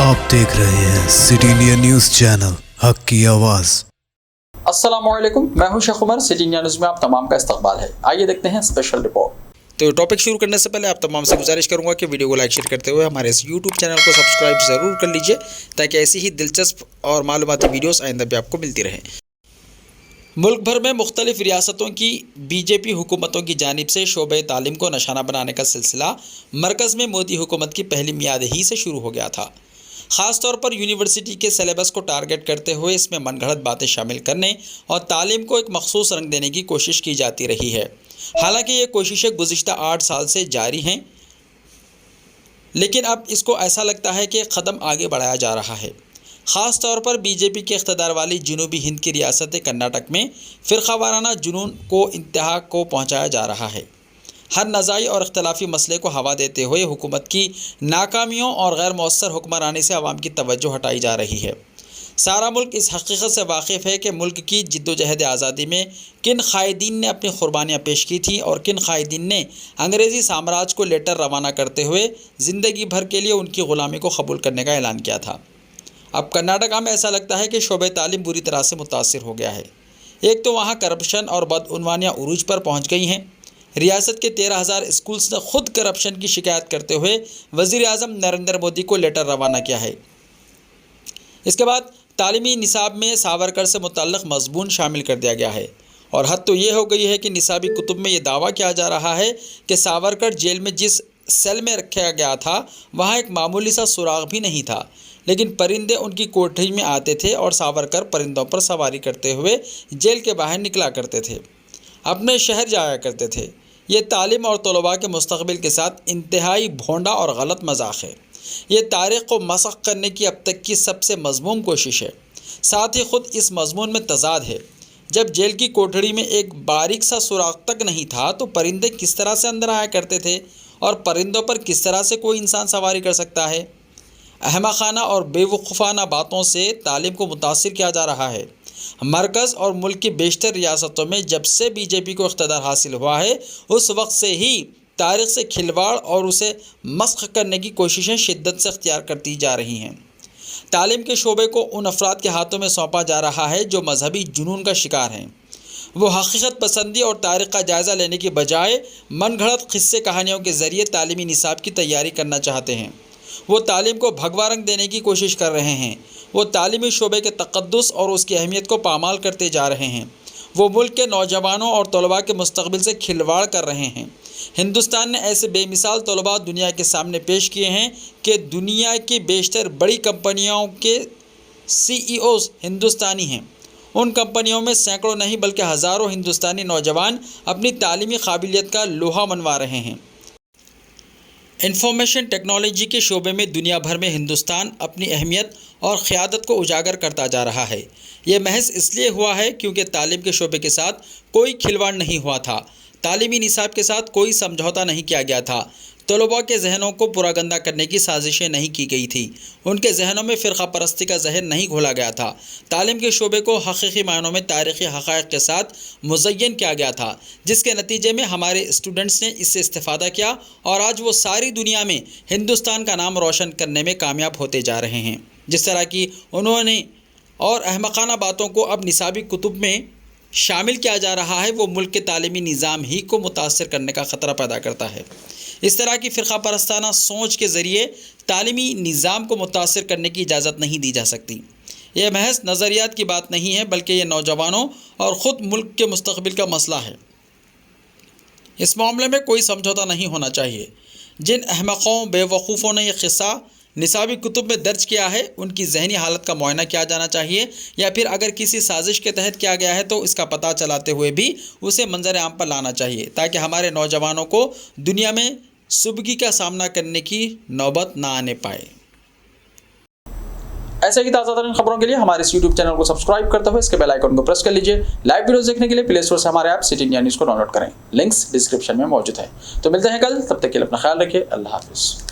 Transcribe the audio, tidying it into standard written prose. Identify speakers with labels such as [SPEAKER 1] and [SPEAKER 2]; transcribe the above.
[SPEAKER 1] आप देख रहे हैं सिटी इंडिया न्यूज़ चैनल हक की आवाज़।
[SPEAKER 2] अस्सलामुअलैकुम, मैं हूं Sheikh Umar. City India news में आप तमाम का इस्तकबाल है। आइए देखते हैं स्पेशल रिपोर्ट।
[SPEAKER 3] तो टॉपिक शुरू करने से पहले आप तमाम से गुजारिश करूंगा कि वीडियो को लाइक शेयर करते हुए हमारे इस यूट्यूब चैनल को सब्सक्राइब ज़रूर कर लीजिए, ताकि ऐसी ही दिलचस्प और मालूमाती वीडियोस आइंदा भी आपको मिलती रहें। मुल्क भर में मुख्तलिफ रियासतों की बीजेपी हुकूमतों की जानिब से शोबे तालीम को निशाना बनाने का सिलसिला मरकज़ में मोदी हुकूमत की पहली मियाद ही से शुरू हो गया था। ख़ास तौर पर यूनिवर्सिटी के सिलेबस को टारगेट करते हुए इसमें मनगढ़ंत बातें शामिल करने और तालीम को एक मखसूस रंग देने की कोशिश की जाती रही है। हालांकि ये कोशिशें गुज़िश्ता 8 साल से जारी हैं, लेकिन अब इसको ऐसा लगता है कि कदम आगे बढ़ाया जा रहा है। ख़ास तौर पर बीजेपी के इख्तदार वाली जनूबी हिंद की रियासत कर्नाटक में फ़िरक़ावाराना जुनून को इंतहा को पहुँचाया जा रहा है। हर नज़ाई और इख्तलाफी मसले को हवा देते हुए हुकूमत की नाकामियों और गैर मौसर हुक्मरानी से आवाम की तवज्जो हटाई जा रही है। सारा मुल्क इस हकीकत से वाकिफ़ है कि मुल्क की जिद्दोजहद आज़ादी में किन क़ायदीन ने अपनी क़ुरबानियाँ पेश की थी और किन क़ायदीन ने अंग्रेज़ी साम्राज्य को लेटर रवाना करते हुए ज़िंदगी भर के लिए उनकी ग़ुलामी को कबूल करने का ऐलान किया था। अब कर्नाटका में ऐसा लगता है कि शोबे तालीम बुरी तरह से मुतासिर हो गया है। एक तो वहाँ करप्शन और बदउनवानियाँ उरूज पर पहुँच गई हैं। रियासत के 13,000 स्कूल्स ने खुद करप्शन की शिकायत करते हुए वज़ीर आज़म नरेंद्र मोदी को लेटर रवाना किया है। इसके बाद तालीमी निसाब में सावरकर से मुतल्लिक़ मज़मून शामिल कर दिया गया है, और हद तो ये हो गई है कि निसाबी कुतुब में ये दावा किया जा रहा है कि सावरकर जेल में जिस सेल में रखा गया था वहाँ एक मामूली सा सुराग भी नहीं था, लेकिन परिंदे उनकी कोठरी में आते थे और सावरकर परिंदों पर सवारी करते हुए जेल के बाहर निकला करते थे, अपने शहर जाया करते थे। ये तालीम और तलबा के मुस्तक़बिल के साथ इंतहाई भोंडा और गलत मजाक है। ये तारीख़ को मसख़ करने की अब तक की सबसे मज़मूम कोशिश है। साथ ही ख़ुद इस मज़मून में तज़ाद है। जब जेल की कोठरी में एक बारीक सा सुराख तक नहीं था तो परिंदे किस तरह से अंदर आया करते थे, और परिंदों पर किस तरह से कोई इंसान सवारी कर सकता है। अहमक़ाना और बेवकूफ़ाना बातों से तालीम को मुतासिर किया जा रहा है। मरकज़ और मुल्क की बेशतर रियासतों में जब से बीजेपी को इख्तिदार हासिल हुआ है, उस वक्त से ही तारीख़ से खिलवाड़ और उसे मस्ख़ करने की कोशिशें शिद्दत से इख्तियार करती जा रही हैं। तालीम के शोबे को उन अफराद के हाथों में सौंपा जा रहा है जो मजहबी जुनून का शिकार हैं। वो हकीकत पसंदी और तारीख़ का जायज़ा लेने की बजाय मनगढ़ंत क़िस्से कहानियों के ज़रिए तालीमी निसाब की तैयारी करना चाहते हैं। वो तालीम को भगवा रंग देने की कोशिश कर रहे हैं। वो तालीमी शोबे के तक़द्दुस और उसकी अहमियत को पामाल करते जा रहे हैं। वो मुल्क के नौजवानों और तलबा के मुस्तक़बिल से खिलवाड़ कर रहे हैं। हिंदुस्तान ने ऐसे बेमिसाल तलबा दुनिया के सामने पेश किए हैं कि दुनिया की बेशतर बड़ी कंपनियों के CEOs हिंदुस्तानी हैं। उन कंपनियों में सैकड़ों नहीं बल्कि हज़ारों हिंदुस्तानी नौजवान अपनी तालीमी काबिलियत का लोहा मनवा रहे हैं। इंफॉर्मेशन टेक्नोलॉजी के शोबे में दुनिया भर में हिंदुस्तान अपनी अहमियत और क़यादत को उजागर करता जा रहा है। ये महज इसलिए हुआ है क्योंकि तालीम के शोबे के साथ कोई खिलवाड़ नहीं हुआ था। तालीमी निसाब के साथ कोई समझौता नहीं किया गया था। तलबा के जहनों को पुरागंदा करने की साजिशें नहीं की गई थी। उनके जहनों में फ़िरक़ा परस्ती का जहर नहीं घोला गया था। तालीम के शोबे को हकीकी मायनों में तारीख़ी हक़ाइक़ के साथ मुज़य्यन किया गया था, जिसके नतीजे में हमारे स्टूडेंट्स ने इससे इस्तिफ़ादा किया और आज वो सारी दुनिया में हिंदुस्तान का नाम रोशन करने में कामयाब होते जा रहे हैं। जिस तरह की उन्होंने और अहमक़ाना बातों को अब निसाबी कुतुब में शामिल किया जा रहा है, वो मुल्क के तालीमी निज़ाम ही को मुतासर करने का ख़तरा पैदा करता है। इस तरह की फ़िरक़ा परस्ताना सोच के ज़रिए तालीमी निज़ाम को मुतासर करने की इजाज़त नहीं दी जा सकती। यह महज नज़रियात की बात नहीं है, बल्कि ये नौजवानों और ख़ुद मुल्क के मुस्तक़बिल का मसला है। इस मामले में कोई समझौता नहीं होना चाहिए। जिन अहमक़ों बेवकूफ़ों ने यह क़िस्सा निसाबी कुतुब में दर्ज किया है, उनकी ज़हनी हालत का मुआयना किया जाना चाहिए, या फिर अगर किसी साजिश के तहत किया गया है तो इसका पता चलाते हुए भी उसे मंजर आम पर लाना चाहिए, ताकि हमारे नौजवानों को दुनिया में सुबगी का सामना करने की नौबत ना आने पाए।
[SPEAKER 2] ऐसे ही ताज़ा तरीन खबरों के लिए हमारे इस यूट्यूब चैनल को सब्सक्राइब करते हुए इसके बेल आइकन को प्रेस कर लीजिए। लाइव वीडियोस देखने के लिए प्ले स्टोर से हमारे ऐप सिटी इंडिया न्यूज़ को डाउनलोड करें। लिंक्स डिस्क्रिप्शन में मौजूद है। तो मिलते हैं कल, तब तक के लिए अपना ख्याल रखिए। अल्लाह हाफिज़।